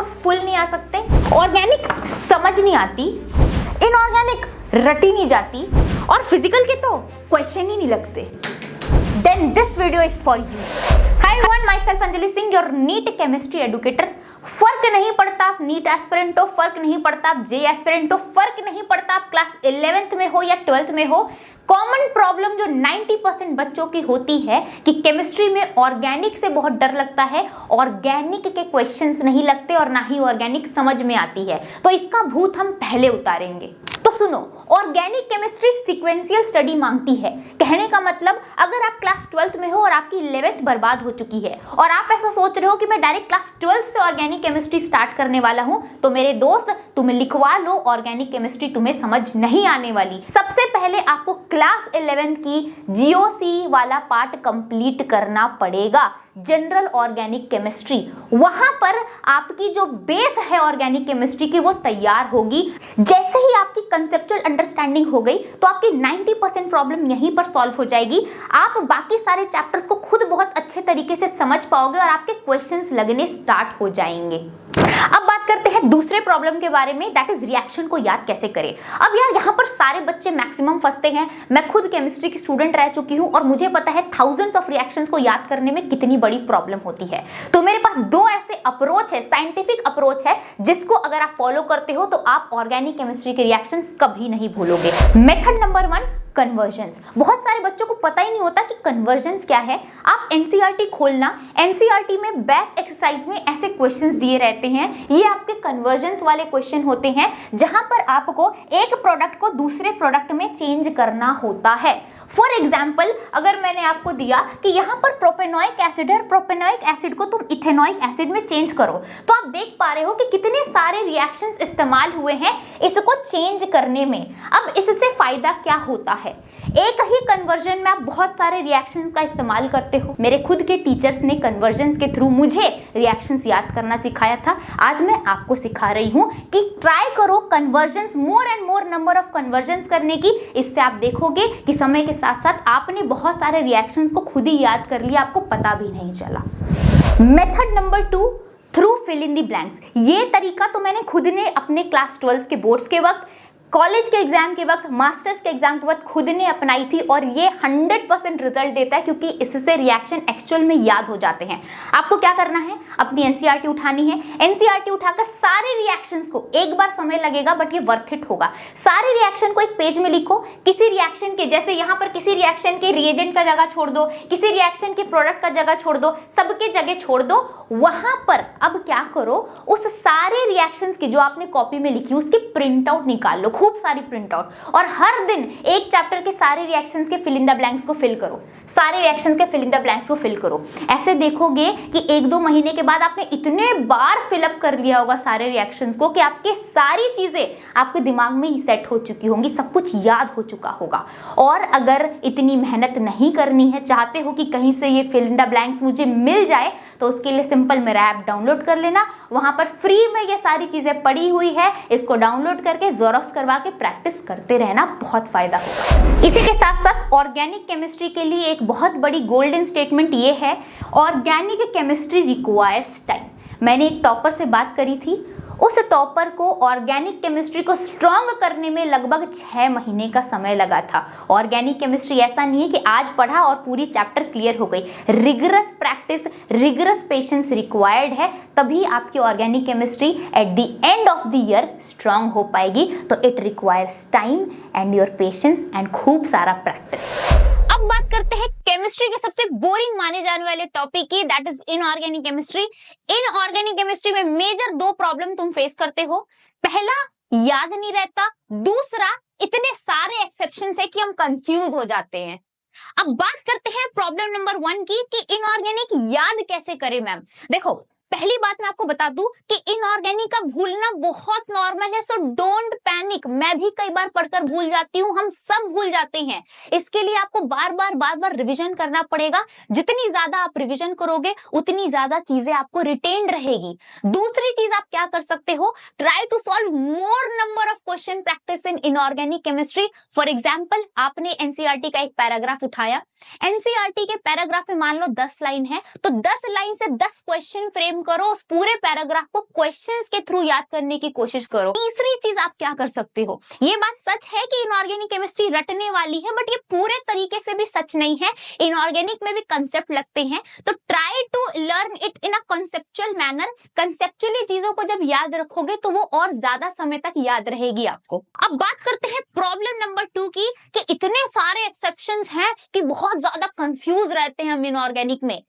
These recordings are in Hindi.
और फुल नहीं आ सकते, ऑर्गेनिक समझ नहीं आती, इनऑर्गेनिक रटी नहीं जाती, और फिजिकल के तो क्वेश्चन ही नहीं लगते, then this video is for you. Hi everyone, my self Anjali Singh, your NEET chemistry educator. फर्क नहीं पड़ता आप नीट एस्पिरेंट हो, फर्क नहीं पड़ता आप जे एस्पिरेंट हो, फर्क नहीं पड़ता आप क्लास 11th में हो या 12th में हो। कॉमन प्रॉब्लम जो 90% बच्चों की होती है कि केमिस्ट्री में ऑर्गेनिक से बहुत डर लगता है, ऑर्गेनिक के क्वेश्चंस नहीं लगते और ना ही ऑर्गेनिक समझ में आती है। तो इसका भूत हम पहले उतारेंगे। तो सुनो, ऑर्गेनिक केमिस्ट्री सीक्वेंशियल स्टडी मांगती है। कहने का मतलब, अगर आप क्लास 12th में हो और आपकी 11th बर्बाद हो चुकी है और आप ऐसा सोच रहे हो कि मैं डायरेक्ट क्लास 12th से ऑर्गेनिक केमिस्ट्री स्टार्ट करने वाला हूं, तो मेरे दोस्त तुम्हें लिखवा लो, ऑर्गेनिक केमिस्ट्री तुम्हें समझ नहीं आने वाली। सबसे पहले आपको क्लास 11th की जीओसी वाला पार्ट कंप्लीट करना पड़ेगा, जनरल ऑर्गेनिक केमिस्ट्री। वहां पर आपकी जो बेस है ऑर्गेनिक केमिस्ट्री की वो तैयार होगी। जैसे ही आपकी कंसेप्चुअल अंडरस्टैंडिंग हो गई तो आपकी 90% प्रॉब्लम यहीं पर सॉल्व हो जाएगी। आप बाकी सारे चैप्टर्स को खुद बहुत अच्छे तरीके से समझ पाओगे और आपके क्वेश्चंस लगने स्टार्ट हो जाएंगे। अब बात करते हैं दूसरे प्रॉब्लम के बारे में, दैट इज रिएक्शन को याद कैसे करें। अब यार यहाँ पर सारे बच्चे मैक्सिमम फंसते हैं। मैं खुद केमिस्ट्री की स्टूडेंट रह चुकी हूँ और मुझे पता है थाउजेंड्स ऑफ रिएक्शंस को याद करने में कितनी बड़ी प्रॉब्लम होती है। तो मेरे पास दो ऐसे अप्रोच है, साइंटिफिक अप्रोच है, जिसको अगर आप फॉलो करते हो तो आप ऑर्गेनिक केमिस्ट्री के रिएक्शंस कभी नहीं भूलोगे। Method number 1, convergence. बहुत सारे बच्चों को पता ही नहीं होता कि कन्वर्जन्स क्या है। आप एनसीईआरटी खोलना, एनसीईआरटी में बैक एक्सरसाइज में ऐसे क्वेश्चंस दिए रहते हैं, ये आपके कन्वर्जन्स वाले क्वेश्चन होते हैं, जहां पर आपको एक प्रोडक्ट को दूसरे प्रोडक्ट में चेंज करना होता है। फॉर एग्जाम्पल, अगर मैंने आपको दिया कि यहाँ पर प्रोपेनोइक एसिड है, प्रोपेनोइक एसिड को तुम इथेनोइक एसिड में चेंज करो, तो आप देख पा रहे हो कि कितने सारे रिएक्शंस इस्तेमाल हुए हैं इसको चेंज करने में। अब इससे फायदा क्या होता है? एक ही कन्वर्जन में आप बहुत सारे रिएक्शंस का इस्तेमाल करते हो। मेरे खुद के टीचर्स ने कन्वर्जन्स के थ्रू मुझे रिएक्शंस याद करना सिखाया था। आज मैं आपको सिखा रही हूँ कि ट्राई करो convergence, more and more number of convergence करने की। इससे आप देखोगे कि समय के साथ साथ आपने बहुत सारे रिएक्शंस को खुद ही याद कर लिया, आपको पता भी नहीं चला। Method number 2, through fill in the blanks. ये तरीका तो मैंने खुद ने अपने क्लास 12 के बोर्ड्स के वक्त, कॉलेज के एग्जाम के वक्त, मास्टर्स के एग्जाम के वक्त खुद ने अपनाई थी और ये 100% रिजल्ट देता है, क्योंकि इससे रिएक्शन एक्चुअल में याद हो जाते हैं। आपको क्या करना है? अपनी एनसीईआरटी उठानी है, एनसीईआरटी उठाकर सारे रिएक्शंस को, एक बार समय लगेगा बट ये वर्थ इट होगा, सारे रिएक्शन को एक पेज में लिखो। किसी रिएक्शन के, जैसे यहाँ पर किसी रिएक्शन के रिएजेंट का जगह छोड़ दो, किसी रिएक्शन के प्रोडक्ट का जगह छोड़ दो, सबके जगह छोड़ दो। वहां पर अब क्या करो, उस सारे रिएक्शंस की जो आपने कॉपी में लिखी उसकी प्रिंट आउट निकाल लो, खूब सारी प्रिंट आउट, और हर दिन एक चैप्टर के सारे रिएक्शंस के फिल इन द ब्लैंक्स को फिल करो, सारे रिएक्शंस के फिल इन द ब्लैंक्स को फिल करो। ऐसे देखोगे कि 1-2 महीने के बाद आपने इतने बार फिलअप कर लिया होगा सारे रिएक्शंस को कि आपकी सारी चीजें आपके दिमाग में ही सेट हो चुकी होंगी, सब कुछ याद हो चुका होगा। और अगर इतनी मेहनत नहीं करनी है, चाहते हो कि कहीं से ये फिल इन द ब्लैंक्स मुझे मिल जाए, तो उसके लिए सिंपल मेरा ऐप डाउनलोड कर लेना। वहां पर फ्री में ये सारी चीजें पड़ी हुई है, इसको डाउनलोड करके ज़ेरॉक्स करवा के प्रैक्टिस करते रहना, बहुत फायदा होगा। इसी के साथ साथ ऑर्गेनिक केमिस्ट्री के लिए एक बहुत बड़ी गोल्डन स्टेटमेंट ये है, ऑर्गेनिक केमिस्ट्री रिक्वायर्स टाइम। मैंने एक टॉपर से बात करी थी, उस टॉपर को ऑर्गेनिक केमिस्ट्री को स्ट्रॉन्ग करने में लगभग 6 महीने का समय लगा था। ऑर्गेनिक केमिस्ट्री ऐसा नहीं है कि आज पढ़ा और पूरी चैप्टर क्लियर हो गई। Rigorous practice, rigorous patience required है, तभी आपकी organic chemistry at the end of the year strong हो पाएगी। तो it requires time and your patience and खूब सारा प्रैक्टिस। अब बात करते हैं केमिस्ट्री के सबसे बोरिंग माने जाने वाले टॉपिक की, that is inorganic chemistry. Inorganic chemistry में मेजर 2 प्रॉब्लम तुम फेस करते हो। पहला, याद नहीं रहता, दूसरा, इतने सारे एक्सेप्शंस है कि हम कंफ्यूज हो जाते हैं। अब बात करते हैं प्रॉब्लम नंबर 1 की कि इनऑर्गेनिक याद कैसे करें मैम। देखो, पहली बात मैं आपको बता दूं कि इनऑर्गेनिक का भूलना बहुत नॉर्मल है, सो डोंट पैनिक। मैं भी कई बार पढ़कर भूल जाती हूँ, हम सब भूल जाते हैं। इसके लिए आपको बार बार रिवीजन करना पड़ेगा। जितनी ज्यादा आप रिवीजन करोगे उतनी ज्यादा चीजें आपको रिटेन रहेगी। दूसरी चीज आप क्या कर सकते हो, try to solve more number of question practice in inorganic chemistry. For example, आपने एनसीईआरटी का एक पैराग्राफ उठाया, एनसीईआरटी के पैराग्राफ में मान लो 10 लाइन है, तो 10 लाइन से 10 क्वेश्चन फ्रेम कम करो, उस पूरे पैराग्राफ को क्वेश्चंस के थ्रू याद करने की कोशिश करो। तीसरी चीज आप क्या कर सकते हो, ये बात सच है कि इनऑर्गेनिक केमिस्ट्री रटने वाली है, बट ये पूरे तरीके से भी सच नहीं है। इनऑर्गेनिक में भी कंसेप्ट लगते हैं, तो try to learn it in a conceptual manner. Conceptually चीजों को जब याद रखोगे तो वो और ज्यादा समय तक याद रहेगी आपको। अब बात करते हैं प्रॉब्लम नंबर 2 की, कि इतने सारे एक्सेप्शंस हैं कि बहुत ज्यादा कंफ्यूज रहते हैं हम इनऑर्गेनिक में।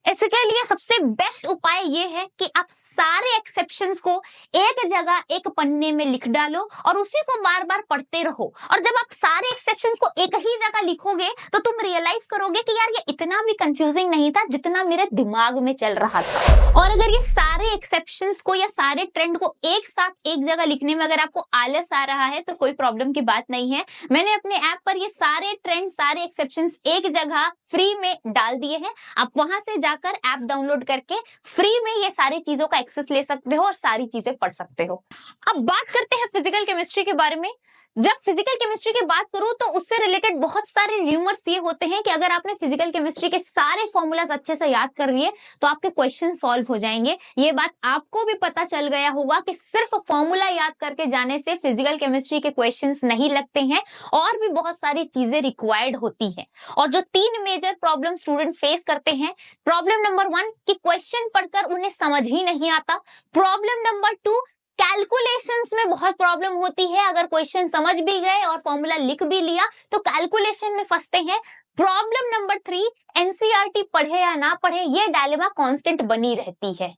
इसके लिए सबसे बेस्ट उपाय ये है कि आप सारे एक्सेप्शंस को एक जगह एक पन्ने में लिख डालो और उसी को बार बार पढ़ते रहो। और जब आप सारे एक्सेप्शंस को एक ही जगह लिखोगे तो तुम रियलाइज करोगे कि यार ये इतना भी कंफ्यूजिंग नहीं था जितना मेरे दिमाग में चल रहा था। और अगर ये सारे एक्सेप्शंस को या सारे ट्रेंड को एक साथ एक जगह लिखने में अगर आपको आलस आ रहा है तो कोई प्रॉब्लम की बात नहीं है। मैंने अपने ऐप पर ये सारे ट्रेंड, सारे एक्सेप्शंस एक जगह फ्री में डाल दिए हैं। आप वहां से जाकर ऐप डाउनलोड करके फ्री में ये सारी चीजों का एक्सेस ले सकते हो और सारी चीजें पढ़ सकते हो। अब बात करते हैं फिजिकल केमिस्ट्री के बारे में। जब फिजिकल केमिस्ट्री की बात करूं तो उससे रिलेटेड बहुत सारे र्यूमर्स ये होते हैं कि अगर आपने फिजिकल केमिस्ट्री के सारे फॉर्मूलाज अच्छे से याद कर लिए तो आपके क्वेश्चन सॉल्व हो जाएंगे। ये बात आपको भी पता चल गया होगा कि सिर्फ फॉर्मूला याद करके जाने से फिजिकल केमिस्ट्री के क्वेश्चंस नहीं लगते हैं, और भी बहुत सारी चीजें रिक्वायर्ड होती है। और जो 3 मेजर प्रॉब्लम स्टूडेंट्स फेस करते हैं, प्रॉब्लम नंबर 1 कि क्वेश्चन पढ़कर उन्हें समझ ही नहीं आता। प्रॉब्लम नंबर 2, कैलकुलेशंस में बहुत प्रॉब्लम होती है, अगर क्वेश्चन समझ भी गए और फॉर्मूला लिख भी लिया तो कैलकुलेशन में फंसते हैं। प्रॉब्लम नंबर 3, एनसीईआरटी पढ़े या ना पढ़े, ये डायलेमा कांस्टेंट बनी रहती है।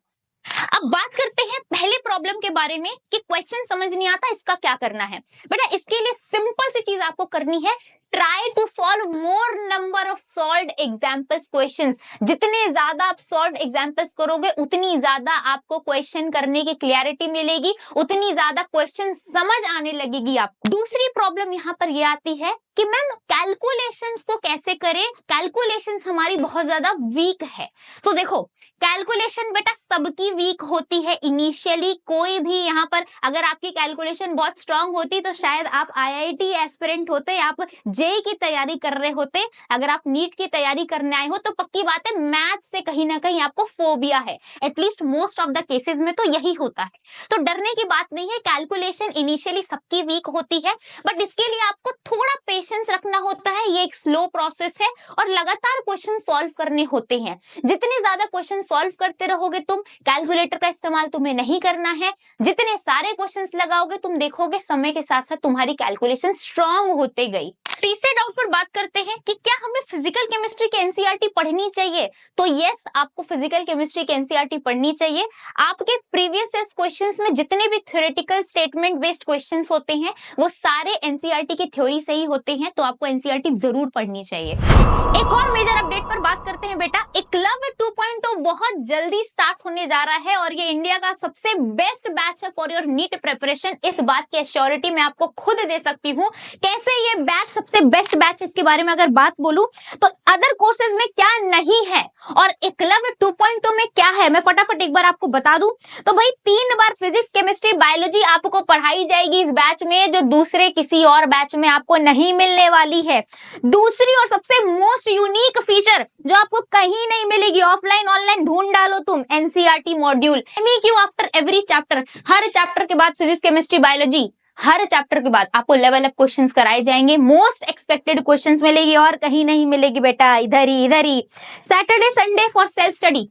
अब बात करते हैं पहले प्रॉब्लम के बारे में कि क्वेश्चन समझ नहीं आता, इसका क्या करना है। बेटा इसके लिए सिंपल सी चीज आपको करनी है, try to solve more number of solved examples questions. जितने ज्यादा आप सॉल्व्ड एग्जाम्पल्स करोगे उतनी ज्यादा आपको क्वेश्चन करने की क्लैरिटी मिलेगी, उतनी ज्यादा क्वेश्चन समझ आने लगेगी आपको। दूसरी प्रॉब्लम यहाँ पर ये आती है कि मैम कैलकुलेशंस को कैसे करें, कैलकुलेशंस हमारी बहुत ज्यादा वीक है। तो देखो कैलकुलेशन बेटा सबकी वीक होती है इनिशियली। कोई भी यहाँ पर अगर आपकी कैलकुलेशन बहुत स्ट्रांग होती तो शायद आप आईआईटी एस्पिरेंट होते, आप जेई की तैयारी कर रहे होते। अगर आप नीट की तैयारी करने आए हो तो पक्की बात है मैथ से कहीं ना कहीं आपको फोबिया है, at least most of the cases में तो यही होता है। तो डरने की बात नहीं है, कैलकुलेशन इनिशियली सबकी वीक होती है, बट इसके लिए आपको थोड़ा पेशेंस रखना होता है। ये एक स्लो प्रोसेस है और लगातार क्वेश्चन सॉल्व करने होते हैं। जितने ज्यादा क्वेश्चन सॉल्व करते रहोगे तुम, कैलकुलेटर का इस्तेमाल तुम्हें नहीं करना है, जितने सारे क्वेश्चंस लगाओगे तुम देखोगे समय के साथ साथ तुम्हारी कैलकुलेशन स्ट्रांग होते गई। तीसरे डाउट पर बात करते हैं कि क्या हमें फिजिकल केमिस्ट्री की एनसीईआरटी पढ़नी चाहिए। तो यस, आपको फिजिकल केमिस्ट्री की एनसीईआरटी पढ़नी चाहिए। आपके प्रीवियस ईयर क्वेश्चंस में जितने भी थ्योरेटिकल स्टेटमेंट बेस्ड क्वेश्चंस होते हैं वो सारे एनसीईआरटी की थ्योरी से ही होते हैं, तो आपको एनसीईआरटी जरूर पढ़नी चाहिए। एक और मेजर अपडेट पर बात करते हैं बेटा। एकलव्य 2.0 बहुत जल्दी स्टार्ट होने जा रहा है और ये इंडिया का सबसे बेस्ट बैच है फॉर योर नीट प्रिपरेशन। इस बात की एश्योरिटी मैं आपको खुद दे सकती हूँ। कैसे ये बैच सबसे बेस्ट बैच, इसके बारे में अगर बात बोलूं तो अदर कोर्सेज में क्या नहीं है और एकलव्य 2.0 में क्या है, मैं फटाफट एक बार आपको बता दूं। तो भाई 3 बार फिजिक्स, केमिस्ट्री, बायोलॉजी आपको पढ़ाई जाएगी इस बैच में, जो दूसरे किसी और बैच में आपको नहीं मिलने वाली है। दूसरी और सबसे मोस्ट यूनिक फीचर जो आपको कहीं नहीं मिलेगी, ऑफलाइन ऑनलाइन ढूंढ डालो तुम, NCERT module, MCQ after every chapter. हर चैप्टर के बाद फिजिक्स, केमिस्ट्री, बायोलॉजी, हर चैप्टर के बाद आपको लेवल अप क्वेश्चंस कराए जाएंगे। मोस्ट एक्सपेक्टेड क्वेश्चंस मिलेगी और कहीं नहीं मिलेगी बेटा, इधर ही। Saturday Sunday for self study.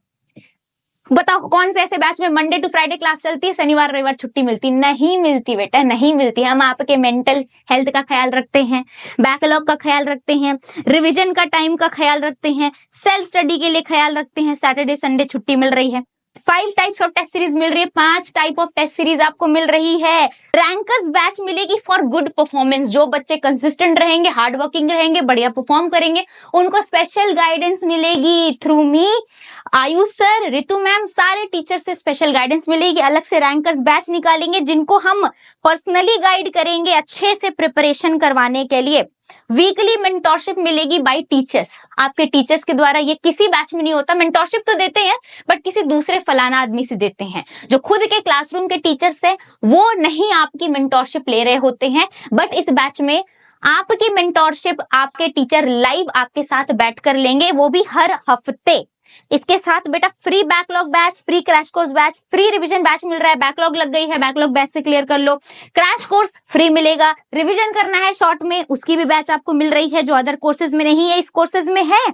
बताओ कौन से ऐसे बैच में मंडे टू फ्राइडे क्लास चलती है, शनिवार रविवार छुट्टी मिलती? नहीं मिलती बेटा, नहीं मिलती। हम आपके मेंटल हेल्थ का ख्याल रखते हैं, बैकलॉग का ख्याल रखते हैं, रिवीजन का टाइम का ख्याल रखते हैं, सेल्फ स्टडी के लिए ख्याल रखते हैं। सैटरडे संडे छुट्टी मिल रही है। 5 टाइप्स ऑफ टेस्ट सीरीज मिल रही है, 5 टाइप ऑफ टेस्ट सीरीज आपको मिल रही है। रैंकर्स बैच मिलेगी फॉर गुड परफॉर्मेंस। जो बच्चे कंसिस्टेंट रहेंगे, हार्ड वर्किंग रहेंगे, बढ़िया परफॉर्म करेंगे, उनको स्पेशल गाइडेंस मिलेगी थ्रू मी, आयुष सर, रितु मैम, सारे टीचर से स्पेशल गाइडेंस मिलेगी। अलग से रैंकर्स बैच निकालेंगे जिनको हम पर्सनली गाइड करेंगे अच्छे से प्रिपरेशन करवाने के लिए। वीकली मेंटोरशिप मिलेगी बाय टीचर्स, आपके टीचर्स के द्वारा। ये किसी बैच में नहीं होता, मेंटोरशिप तो देते हैं बट किसी दूसरे फलाना आदमी से देते हैं। जो खुद के क्लासरूम के टीचर्स है वो नहीं आपकी मेंटोरशिप ले रहे होते हैं, बट इस बैच में आपकी मेंटोरशिप आपके टीचर लाइव आपके साथ बैठ कर लेंगे, वो भी हर हफ्ते। इसके साथ बेटा free backlog batch, free crash course batch, free revision batch मिल रहा है। बैकलॉग लग गई है, बैकलॉग बैच से क्लियर कर लो। क्रैश कोर्स फ्री मिलेगा। रिवीजन करना है शॉर्ट में, उसकी भी बैच आपको मिल रही है जो अदर कोर्सेज में नहीं है, इस कोर्सेज में है।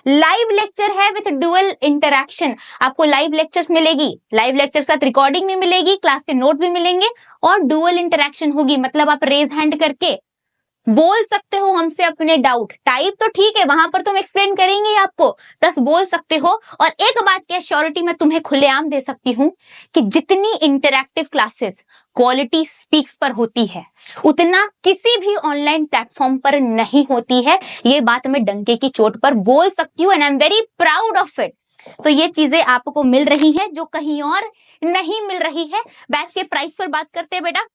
लाइव लेक्चर है विथ डुअल इंटरैक्शन, आपको लाइव लेक्चर्स मिलेगी, लाइव लेक्चर साथ रिकॉर्डिंग भी मिलेगी, क्लास के नोट्स भी मिलेंगे और डुअल इंटरैक्शन होगी। मतलब आप रेज हैंड करके बोल सकते हो हमसे अपने डाउट। टाइप तो ठीक है, वहां पर तुम एक्सप्लेन करेंगे आपको, प्लस बोल सकते हो। और एक बात की श्योरिटी मैं तुम्हें खुलेआम दे सकती हूं कि जितनी इंटरैक्टिव क्लासेस क्वालिटी स्पीक्स पर होती है उतना किसी भी ऑनलाइन प्लेटफॉर्म पर नहीं होती है। ये बात मैं डंके की चोट पर बोल सकती हूँ and I am very proud of it. तो ये चीजें आपको मिल रही हैं जो कहीं और नहीं मिल रही है। बैच के प्राइस पर बात करते हैं बेटा।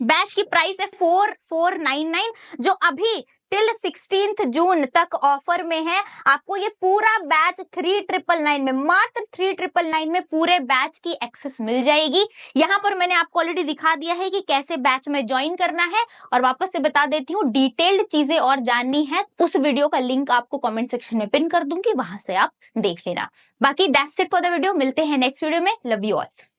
बैच की प्राइस है 4499 जो अभी टिल 16 जून तक ऑफर में है। आपको ये पूरा बैच 3999 में, मात्र 3999 में पूरे बैच की एक्सेस मिल जाएगी। यहाँ पर मैंने आपको ऑलरेडी दिखा दिया है कि कैसे बैच में ज्वाइन करना है और वापस से बता देती हूँ, डिटेल्ड चीजें और जाननी है उस वीडियो का लिंक आपको कमेंट सेक्शन में पिन कर दूंगी, वहां से आप देख लेना। बाकी that's it for the video. मिलते हैं नेक्स्ट वीडियो में। Love you all.